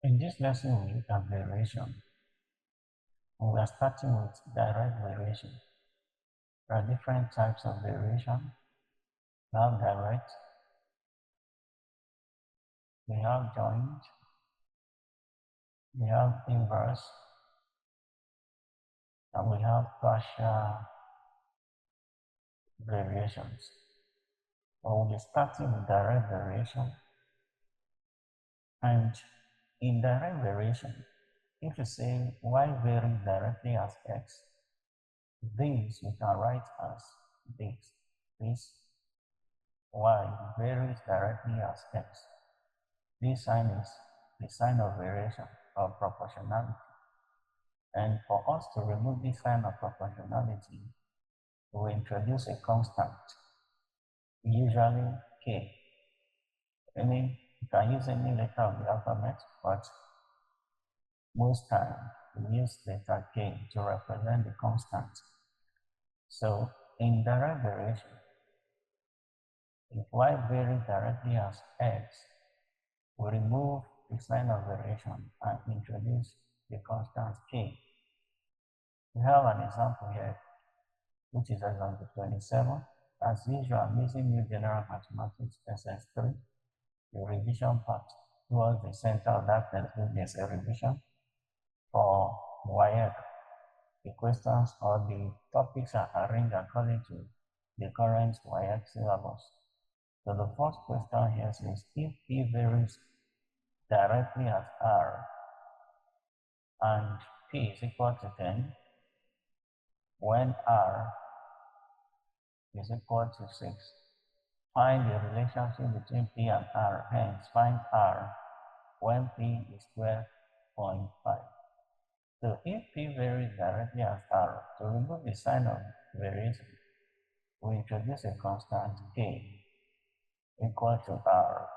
In this lesson, we look at variation. And we are starting with direct variation. There are different types of variation. We have direct, we have joint, we have inverse, and we have partial variations. But we'll be starting with direct variation. And in direct variation, if you say y varies directly as x, this we can write as this. This y varies directly as x. This sign is the sign of variation or proportionality. And for us to remove this sign of proportionality, we introduce a constant, usually k. You can use any letter of the alphabet, but most times we use letter k to represent the constant. So in direct variation, if y varies directly as x, we remove the sign of variation and introduce the constant k. We have an example here, which is example 27. As usual, I'm using New General Mathematics SS3, the revision part. Towards the center of that textbook, there's a revision for WAEC. The questions or the topics are arranged according to the current WAEC syllabus. So the first question here says, if P varies directly as R and P is equal to 10, when R is equal to 6, find the relationship between P and R, hence find R when P is 12.5. So if P varies directly as R, to remove the sign of variation, we introduce a constant K equal to R.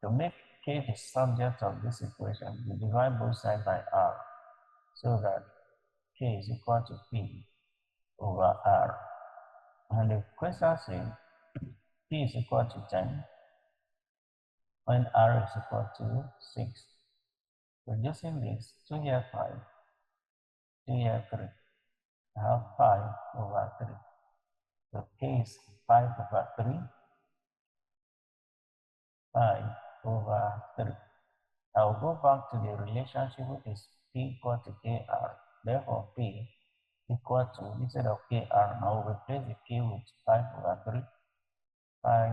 To make K the subject of this equation, we divide both sides by R so that K is equal to P over R. And the question says P is equal to 10 when R is equal to 6. Reducing this, 2 here 5, 2 here 3. I have 5 over 3. So K is 5 over 3, 5 over 3. I'll go back to the relationship which is P equal to KR. Therefore, P equal to, instead of KR, now replace the K with 5 over 3, 5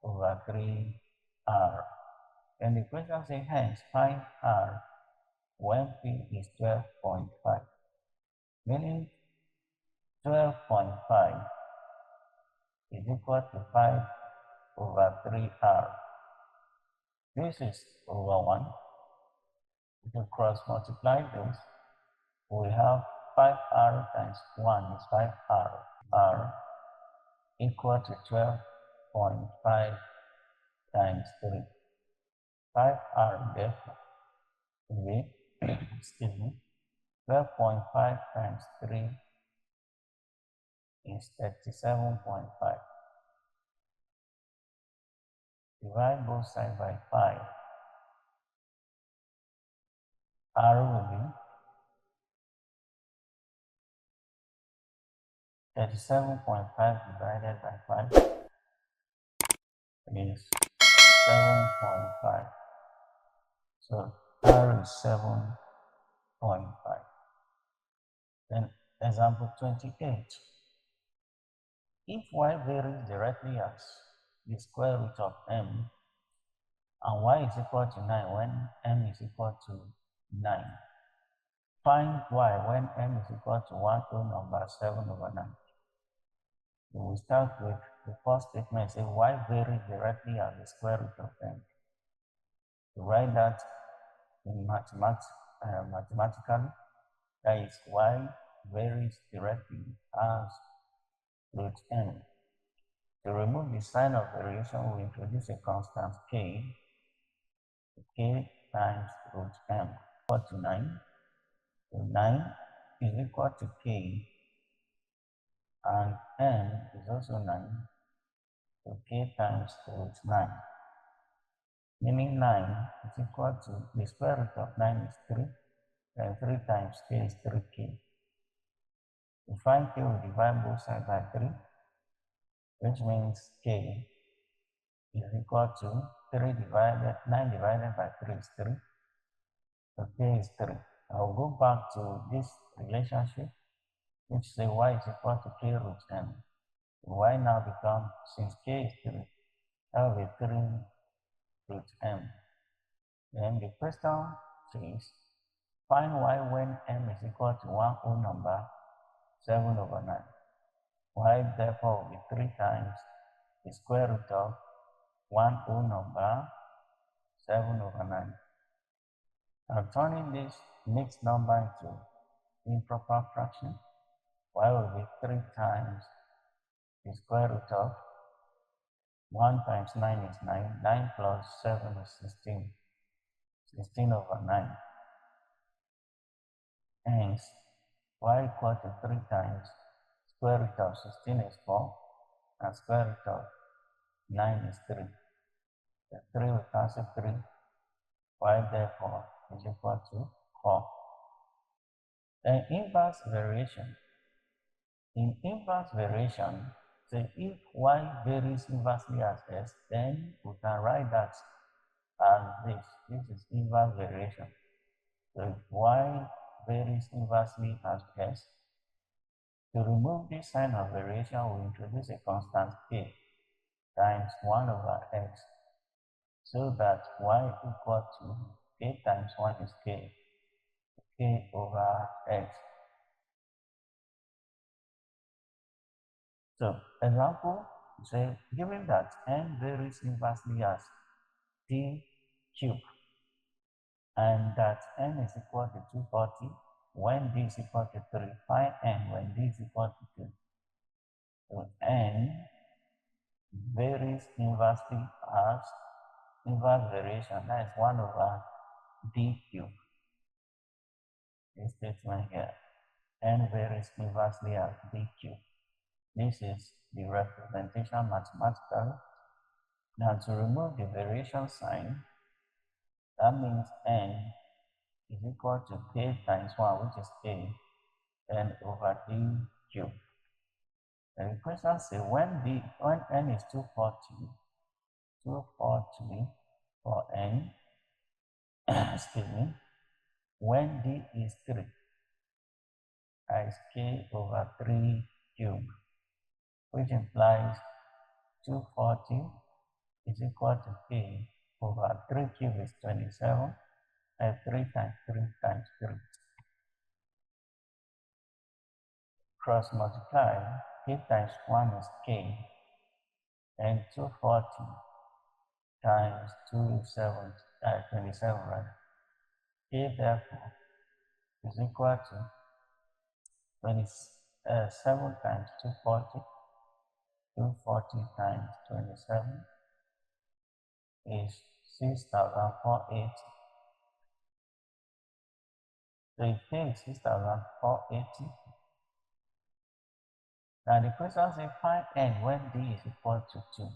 over 3 R. And the question says, hence, find R when P is 12.5. Meaning 12.5 is equal to 5 over 3R. This is over 1. If you cross multiply this, we have 5R times 1 is 5R. R equal to 12.5 times 3. 5R therefore will be, excuse me, 12.5 times 3 is 37.5. Divide both sides by 5. R will be 37.5 divided by 5 is 7.5. So R is 7.5. Then example 28. If y varies directly as the square root of m and y is equal to 9 when m is equal to 9, find y when m is equal to 1 whole number 7 over 9. We will start with the first statement, say y varies directly as the square root of m. To write that in mathematically, that is y varies directly as root m. To remove the sign of variation, we introduce a constant k times root m equal to 9. So 9 is equal to k and m is also 9. So k times root 9. meaning 9 is equal to the square root of 9 is 3, and 3 times k is 3k. To find k, we divide both sides by 3, which means k is equal to 9 divided by 3 is 3, so k is 3. I'll go back to this relationship, which say y is equal to k root m. Y now becomes, since k is 3, that will be 3 root m. Then the question says, find y when m is equal to one whole number, 7 over 9. Y therefore will be 3 times the square root of one whole number, 7 over 9. Now turning this mixed number into improper fraction, y will be 3 times the square root of 1 times 9 is 9, 9 plus 7 is 16, 16 over 9. Hence, y equal to 3 times square root of 16 is 4, and square root of 9 is 3. The 3 will cancel 3, y therefore is equal to 4. Then inverse variation. In inverse variation, so if y varies inversely as s, then we can write that as this. This is inverse variation. So if y varies inversely as s, to remove this sign of variation, we introduce a constant k times 1 over x, so that y equal to k times 1 is k over x. So, example, say, given that n varies inversely as d cubed, and that n is equal to 240 when d is equal to 3, find n when d is equal to 2. So, n varies inversely as inverse variation, that is 1 over d cubed. This statement here, n varies inversely as d cubed. This is the representation mathematical. Now to remove the variation sign, that means n is equal to k times 1, which is k, n over d cubed. And the question says when n is 240 for n, excuse me, when d is 3, that is k over 3 cubed, which implies 240 is equal to k over 3 cubed is 27, and 3 times 3 times 3. Cross multiply, k times 1 is k, and 240 times 27, 27 rather. K therefore is equal to 27 times 240, 240 times 27 is 6,480. So if k is 6,480, now the question says find n when d is equal to 2.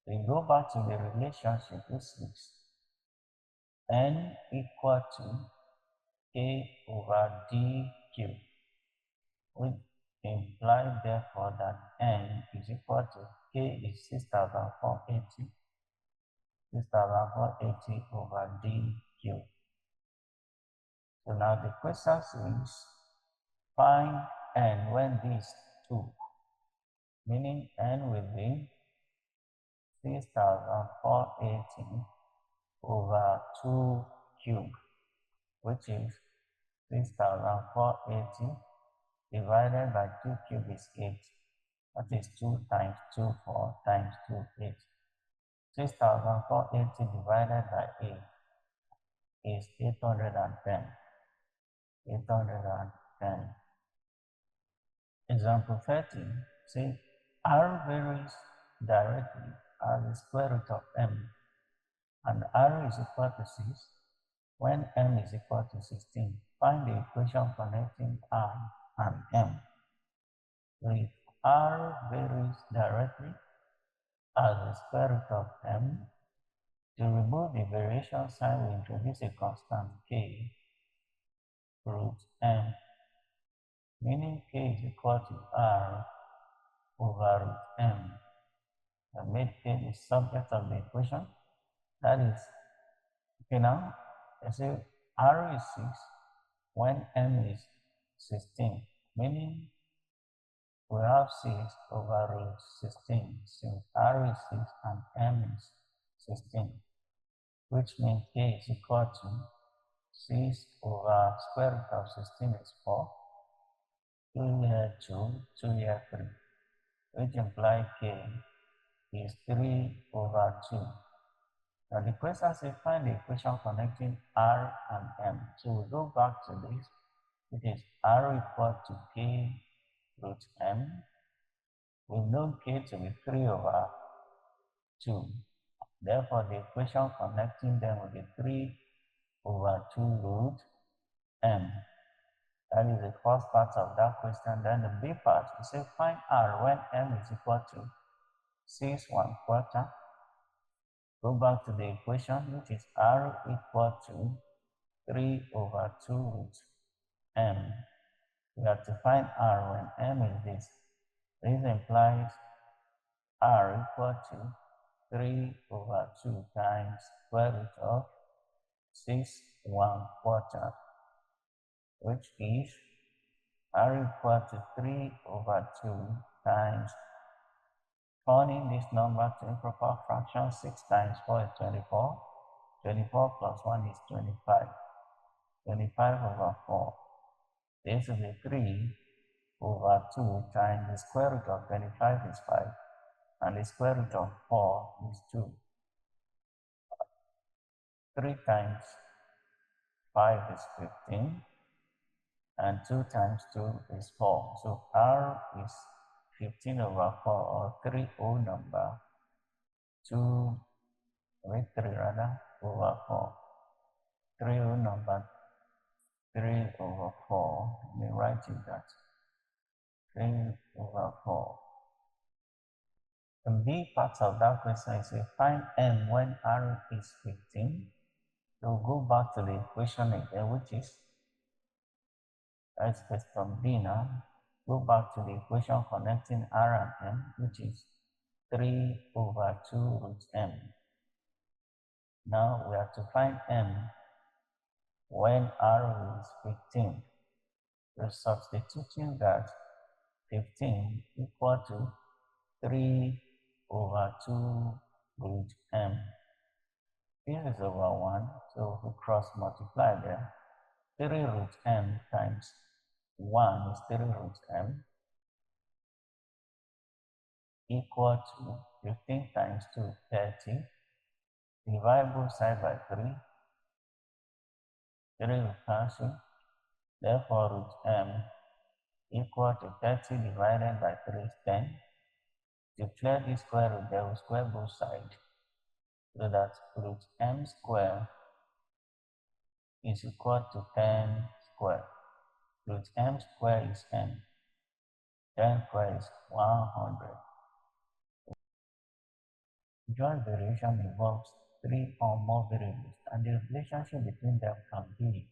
We go back to the relationship which is n equal to k over d cubed, which implies therefore that n is equal to k is 6,480, 6,480 over d cubed. So now the question says find n when d is 2, meaning n will be 6,480 over 2 cubed, which is 6,480 divided by 2 cubed is 8. That is 2 times 2, 4 times 2, 8. 6,480 divided by 8 is 810. 810. Example 30. Say r varies directly as the square root of m, and r is equal to 6 when m is equal to 16. Find the equation connecting r and m. If r varies directly as the square root of m, To remove the variation sign, we introduce a constant k root m, meaning k is equal to r over root m. I made k the subject of the equation. That is, okay, now I say r is 6 when m is 16, meaning we have 6 over root 16 since r is 6 and m is 16, which means k is equal to 6 over square root of 16 is 4, 2 here 2, 2 here 3, which implies k is 3 over 2. Now the question says find the equation connecting r and m. So we go back to this. It is r equal to k root m. We know k to be 3 over 2. Therefore, the equation connecting them will be 3 over 2 root m. That is the first part of that question. Then the B part, we say find r when m is equal to 6 1/4. Go back to the equation, which is r equal to 3 over 2 root m. We have to find r when m is this. This implies r equal to 3 over 2 times square root of 6 1/4, which is r equal to 3 over 2 times, turning this number to improper fraction, 6 times 4 is 24, 24 plus 1 is 25, 25 over 4. This will be 3 over 2 times the square root of 25 is 5, and the square root of 4 is 2. 3 times 5 is 15, and 2 times 2 is 4. So r is 15 over 4, or 3 whole number, 2 with 3 rather, over 4. 3 whole number, 3 over 4. Let me write it that. 3 over 4. The B part of that question is find m when r is 15. So we'll go back to the equation again, which is, let's get from B now. Go back to the equation connecting r and m, which is 3 over 2 root m. Now we have to find m when r is 15. We're substituting that 15 equal to 3 over 2 root m. This is over 1, so we cross multiply there. 3 root m times 1 is 3 root m, equal to 15 times 2, 30. Divide both side by 3. 3 will cancel. Therefore, root m equal to 30 divided by 3 is 10. To clear this square root, they will square both sides. So that root m square is equal to 10 square. Root m square is 10. 10 square is 100. Joint variation involves 3 or more variables, and the relationship between them can be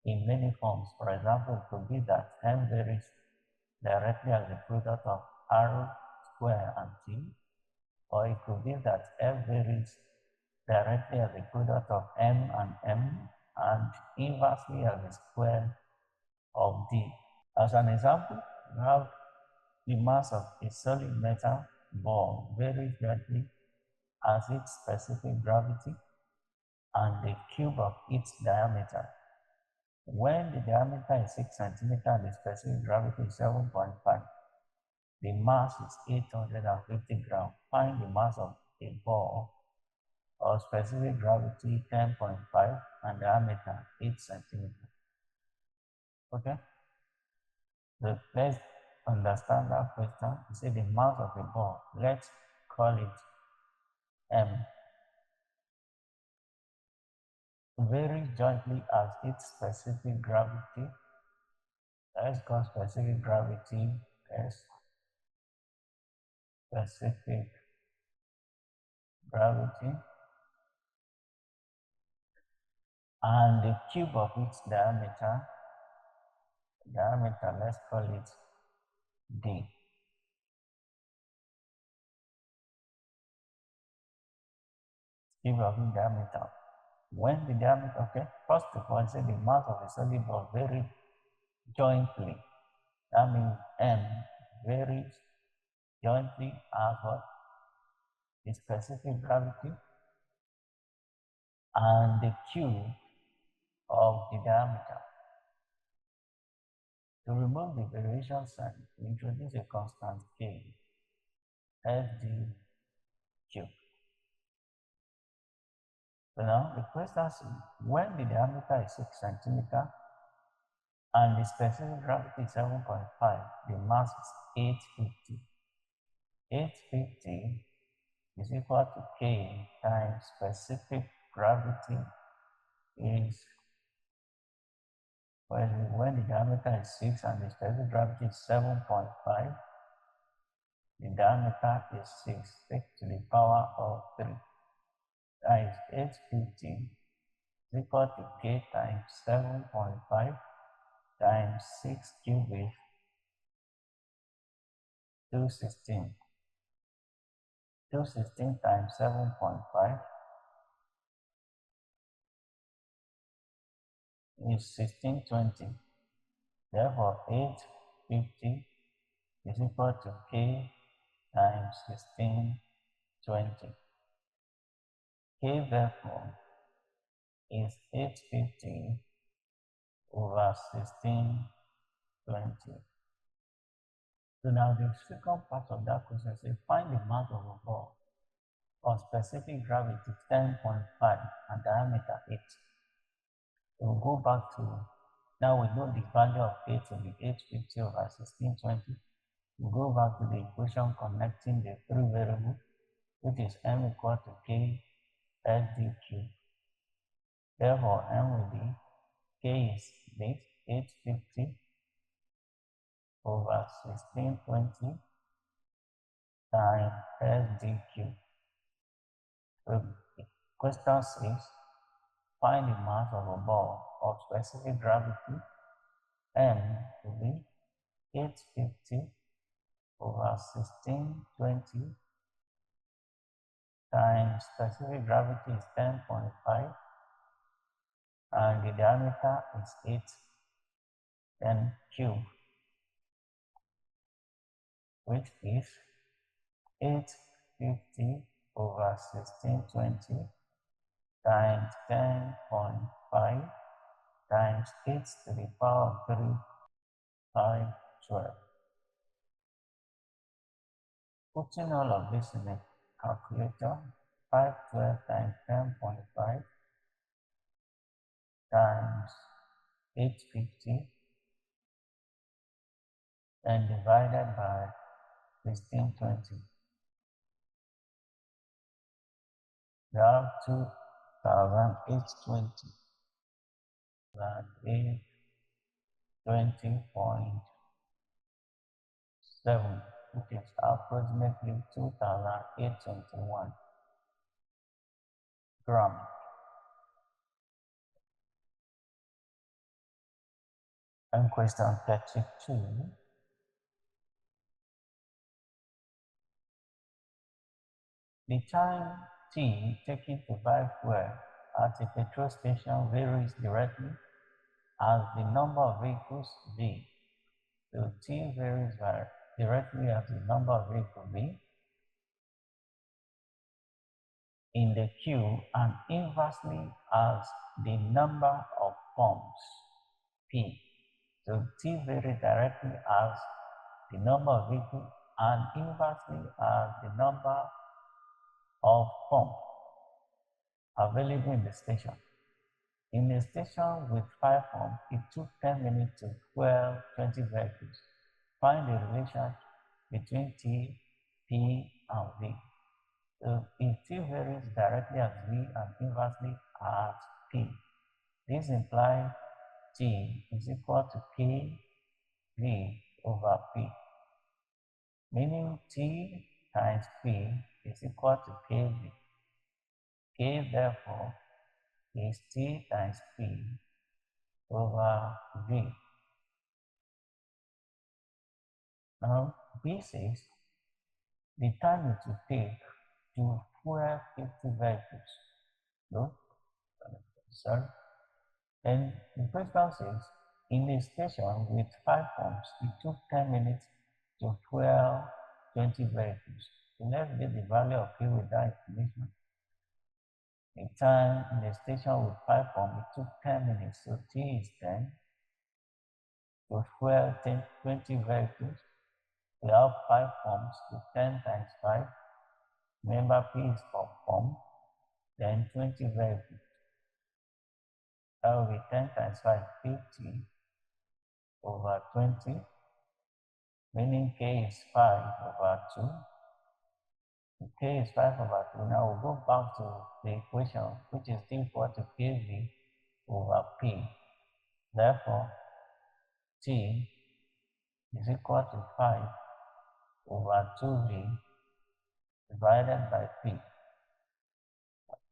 in many forms. For example, it could be that m varies directly as the product of r square and t, or it could be that f varies directly as the product of m and m, and inversely as the square of d. As an example, you have the mass of a solid metal ball varies greatly as its specific gravity and the cube of its diameter. When the diameter is 6 cm and the specific gravity is 7.5, the mass is 850 grams. Find the mass of a ball of specific gravity 10.5 and diameter 8 cm. Okay? So let's understand that question. You say the mass of a ball. Let's call it m. Varies jointly as its specific gravity. Let's call specific gravity as specific gravity and the cube of its diameter, let's call it d. Cube of its diameter. When the diameter, okay, first of all, say the mass of a solid ball varies jointly. That means m varies jointly as what? The specific gravity and the cube of the diameter. To remove the variation sign, we introduce a constant k, sd cube. So now the question is, when the diameter is 6 centimeter and the specific gravity is 7.5, the mass is 850. 850 is equal to k times specific gravity is, well, when the diameter is 6 and the specific gravity is 7.5, the diameter is 6, take to the power of 3. That is 850 is equal to k times 7.5 times 6 cubed is 216. 216 times 7.5 is 1620. Therefore, 850 is equal to k times 1620. K therefore is 850 over 1620. So now the second part of that question says find the mass of a ball of specific gravity 10.5 and diameter 8. We'll go back to, now we know the value of k to be 850 over 1620. We'll go back to the equation connecting the three variables, which is m equal to k sd cube. Therefore, m will be k is this 850 over 1620 times sd cube. So the question says find the mass of a ball of specific gravity. M will be 850 over 1620 times specific gravity is 10.5 and the diameter is 8, then cube, which is 850 over 1620 times 10.5 times 8 to the power of 3, 512. Putting all of this in a calculator, 512 times 10.5 times 850 and divided by 1620. We have 2,820. That is 20.7, which is approximately 2,821 grams. And question 32. The time t taken to buy fuel at a petrol station varies directly as the number of vehicles V. So t varies directly as the number of vehicles V in the queue and inversely as the number of pumps P. So t varies directly as the number of vehicles and inversely as the number of pumps available in the station. In a station with 5 pumps, it took 10 minutes to fuel 20 vehicles. Find the relation between T, P, and V. So if T varies directly as V and inversely as P, this implies T is equal to K V over P, meaning T times P is equal to KV. K therefore is t times p over v. Now, b says the time it will take to fuel 50 vehicles. No? Sorry. And the question says, in a station with 5 pumps, it took 10 minutes to fuel 20 vehicles. So let's get the value of P with that information. The time in a station with 5 pumps, it took 10 minutes. So T is 10 to fuel 20 vehicles. We have 5 pumps, so 10 times 5. Remember, P is for pump, then 20 vehicles. That will be 10 times 5, 50 over 20, meaning K is 5 over 2. K is 5 over 2. Now we'll go back to the equation, which is T equal to KV over P. Therefore, T is equal to 5 over 2V divided by P.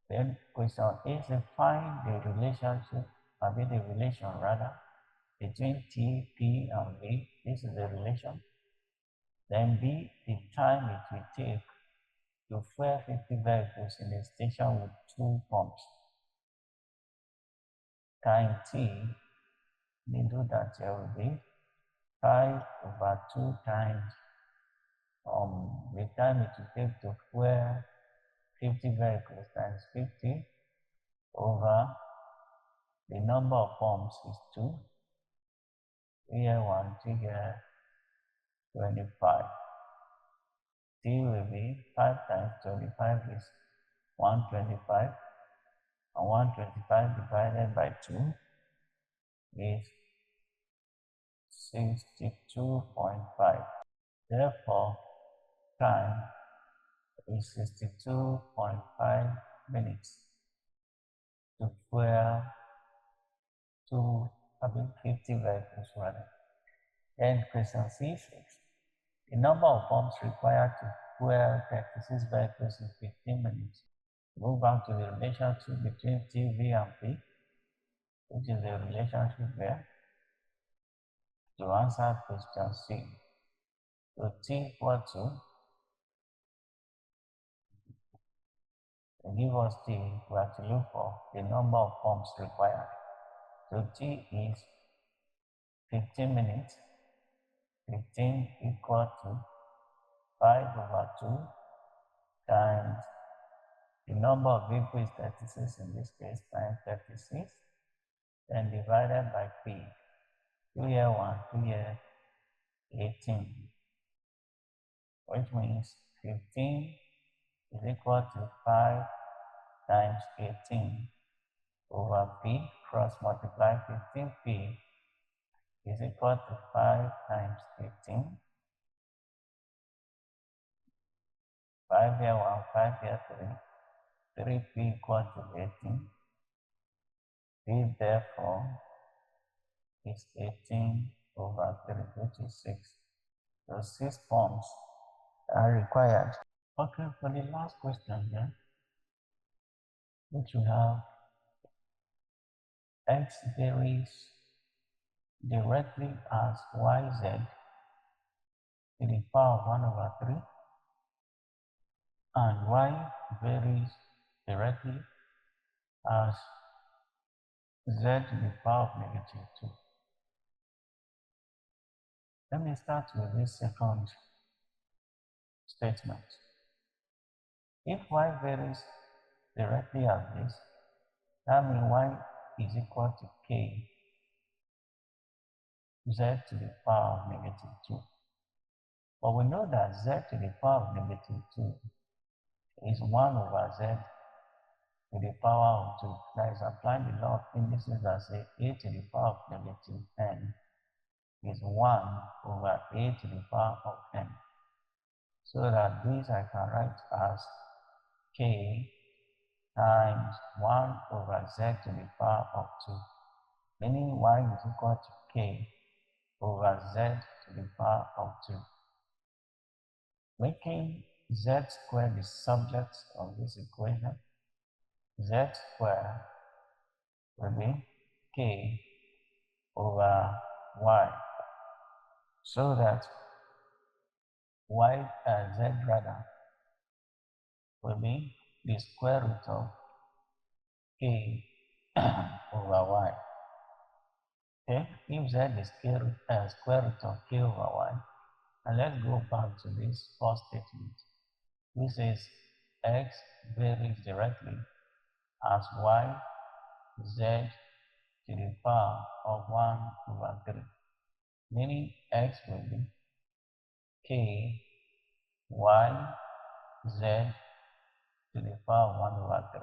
Then question A is find the relationship, the relation rather, between T, P, and V. This is the relation. Then B, the time it will take to fuel 50 vehicles in a station with 2 pumps. Time T, we do that here will be 5 over 2 times the time it will take to fuel 50 vehicles times 50 over the number of pumps is 2. Here 1, here 25. T will be 5 times 25 is 125, and 125 divided by 2 is 62.5. Therefore, time is 62.5 minutes to fuel 50 vehicles rather. Then question C6. The number of pumps required to fuel 36 vehicles in 15 minutes. Move on to the relationship between T, V, and P, which is the relationship there, to answer question C. So T equal to, give us T, we have to look for the number of pumps required. So T is 15 minutes, 15 equal to 5 over 2 times the number of vehicles is 36 in this case, times 36, then divided by P. 2 here 1, 2 here 18, which means 15 is equal to 5 times 18 over P, cross multiply 15P is equal to 5 times 18. 5 here 1, 5 here 3. 3P equal to 18. P therefore is 18 over 3, which is 6. So 6 pumps are required. Okay, for the last question here, which we have x varies directly as yz to the power of 1 over 3, and y varies directly as z to the power of negative 2. Let me start with this second statement. If y varies directly as this, that means y is equal to k z to the power of negative 2. But we know that z to the power of negative 2 is 1 over z to the power of 2. That is applying the law of indices that say a to the power of negative n is 1 over a to the power of n. So that this I can write as k times 1 over z to the power of 2, meaning y is equal to k over z to the power of 2. Making z squared the subject of this equation, z squared will be k over y, so that z rather will be the square root of k over y. Okay, if z is square root of k over y, and let's go back to this first statement, which says x varies directly as y z to the power of 1 over 3, meaning x will be k y z to the power of 1 over 3,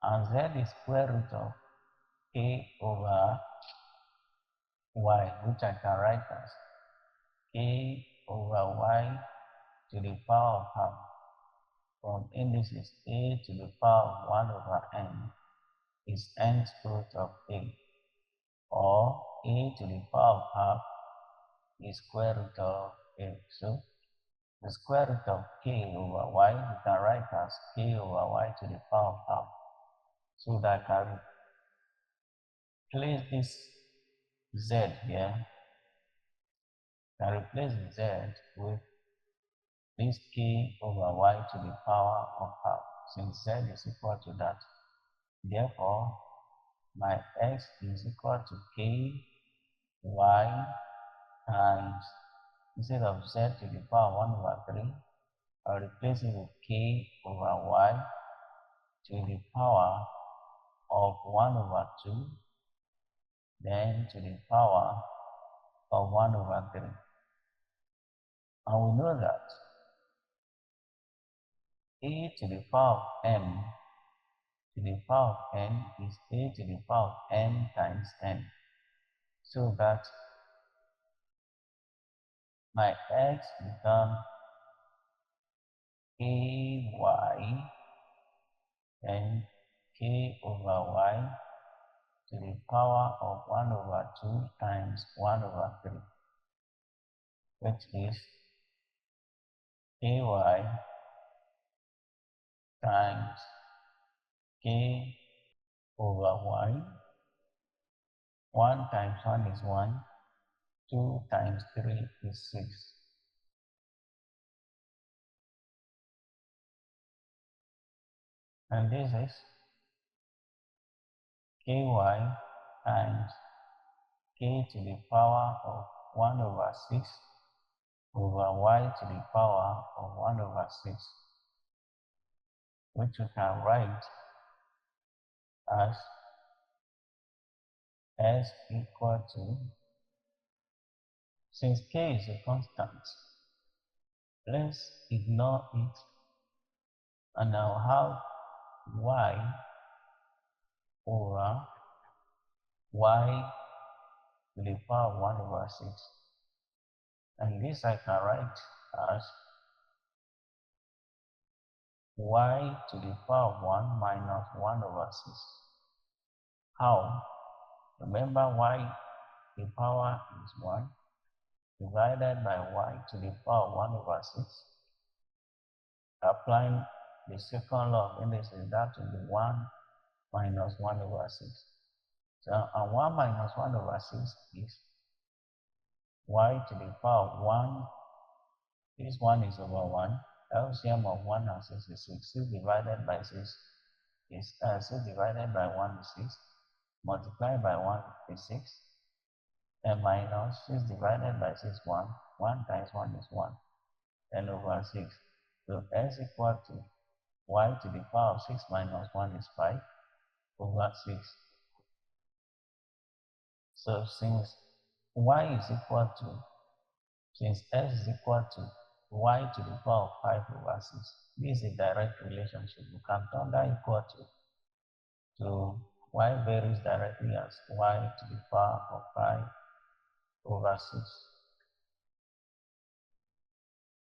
and z is square root of k over y, which I can write as k over y to the power of half from indices a to the power of 1 over n is nth root of a, or a to the power of half is square root of a. So the square root of k over y we can write as k over y to the power of half. So that I can replace this z here, I replace z with this k over y to the power of half, since z is equal to that. Therefore, my x is equal to k y times, instead of z to the power 1 over 3, I'll replace it with k over y to the power of 1 over 2, then to the power of 1 over 3. And we know that a to the power of m to the power of n is a to the power of n times n. So that my x becomes ky and k over y to the power of 1 over 2 times 1 over 3, which is ky times k over y. 1 times 1 is 1, 2 times 3 is 6. And this is ky times k to the power of 1 over 6 over y to the power of 1 over 6, which we can write as s equal to, since k is a constant, let's ignore it, and I'll have y over y to the power of 1 over 6. And this I can write as y to the power of 1 minus 1 over 6. How? Remember, y the power is 1 divided by y to the power of 1 over 6. Applying the second law of indices, that will be 1 minus 1 over 6. So, and 1 minus 1 over 6 is y to the power of 1. This 1 is over 1. LCM of 1 and 6 is 6. 6 divided by 6 is 6 divided by 1 is 6. Multiplied by 1 is 6. And minus 6 divided by 6, 1. 1 times 1 is 1. And over 6. So s equal to y to the power of 6 minus 1 is 5 over 6. So since since s is equal to y to the power of 5 over 6, this is a direct relationship. We can turn that equal to y varies directly as y to the power of 5 over 6.